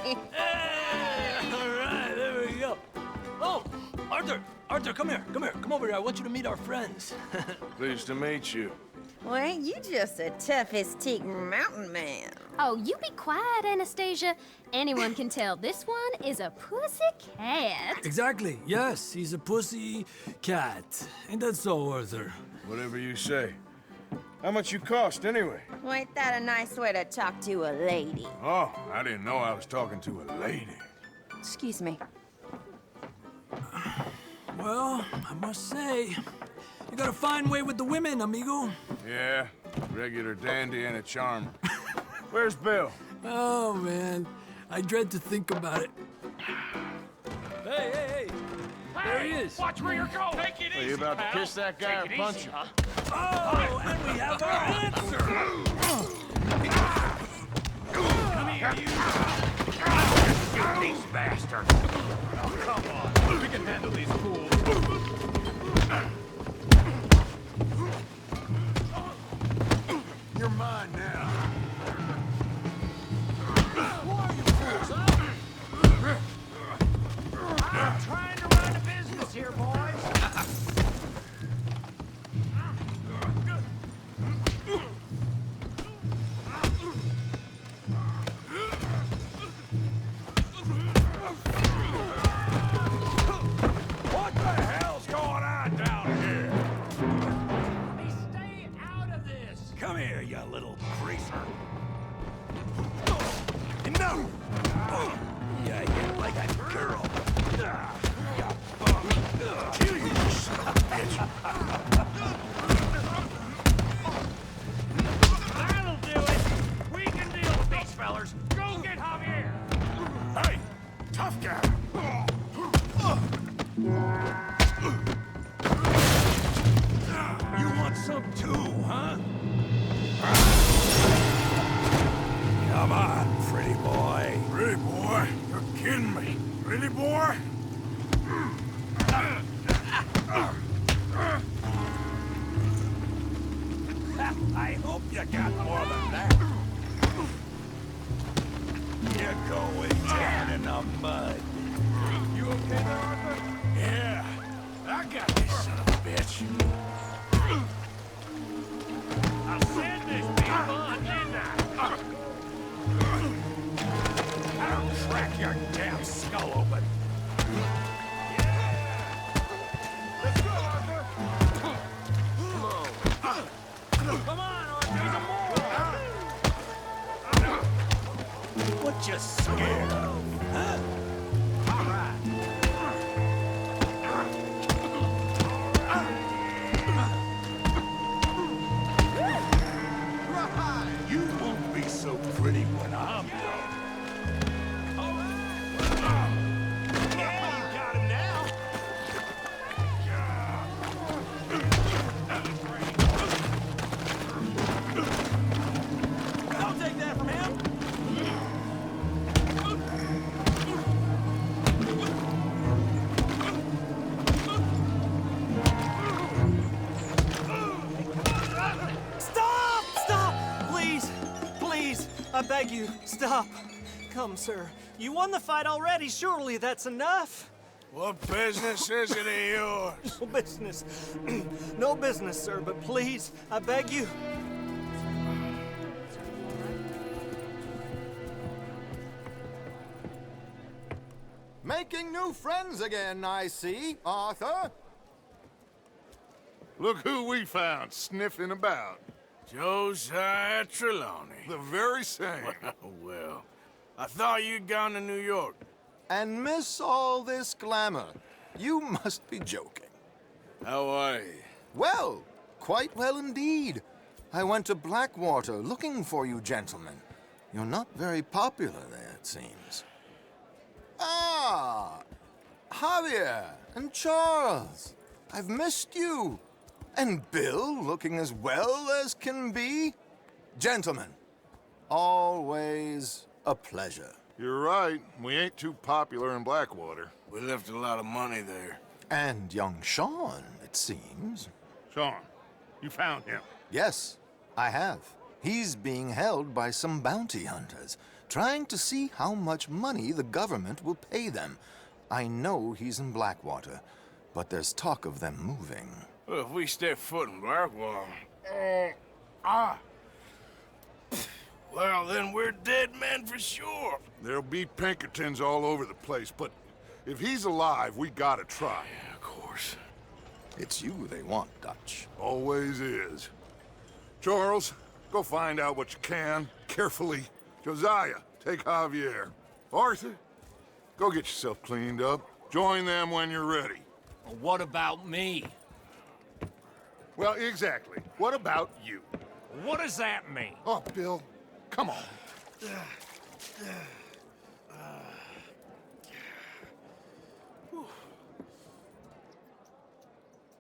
Hey! All right, there we go. Oh, Arthur, come here. Come over here. I want you to meet our friends. Pleased to meet you. Well, ain't you just the toughest teak mountain man? Oh, you be quiet, Anastasia. Anyone can tell this one is a pussy cat. Exactly. Yes, he's a pussy cat. Ain't that so, Arthur? Whatever you say. How much you cost, anyway? Well, ain't that a nice way to talk to a lady? Oh, I didn't know I was talking to a lady. Excuse me. Well, I must say, you got a fine way with the women, amigo. Yeah, regular dandy and a charmer. Where's Bill? Oh, man. I dread to think about it. Hey! There he is. Watch where you're going. Take it easy, Are you about to pal. kiss that guy Take or it punch easy, him? huh? Oh, and we have our answer. Come here, you these bastards. Oh, come on. We can handle these fools. You're mine now. Who are you fools, huh? I'm trying to run a business here, boys. What the hell's going on down here? Stay out of this. Come here, you little greaser. Enough! Yeah, yeah, like a girl. Kill you, son of a bitch. That'll do it. We can deal with these fellers. Go get Javier. Hey, tough guy. You want some too, huh? Come on, pretty boy. Pretty boy? You're kidding me. Pretty boy? I hope you got more than that. You're going down in the mud. You okay there, Arthur? Yeah. I got this son of a bitch. I said this be fun, didn't I? I'll crack your damn skull open. Let's go, Arthur. Come on, Arthur, more. What you scared of, huh? All right. You won't be so pretty when I'm done. Yeah, you got him now. I'll take that from him. Stop! Please, I beg you, stop. Come, sir. You won the fight already. Surely that's enough. What business is it of yours? No business. No business, sir, but please, I beg you. Making new friends again, I see, Arthur. Look who we found sniffing about. Josiah Trelawney. The very same. Well, I thought you'd gone to New York. And miss all this glamour. You must be joking. How are you? Well, quite well indeed. I went to Blackwater looking for you gentlemen. You're not very popular there, it seems. Ah, Javier and Charles. I've missed you. And Bill looking as well as can be. Gentlemen, always a pleasure. You're right. We ain't too popular in Blackwater. We left a lot of money there. And young Sean, it seems. Sean, you found him. Yes, I have. He's being held by some bounty hunters. trying to see how much money the government will pay them. I know he's in Blackwater, but there's talk of them moving. Well, if we step foot in Blackwell... Well, then we're dead men for sure. There'll be Pinkertons all over the place, but if he's alive, we gotta try. Yeah, of course. It's you they want, Dutch. Always is. Charles, go find out what you can, carefully. Josiah, take Javier. Arthur, go get yourself cleaned up. Join them when you're ready. Well, what about me? Well, exactly. What about you? What does that mean? Oh, Bill, come on.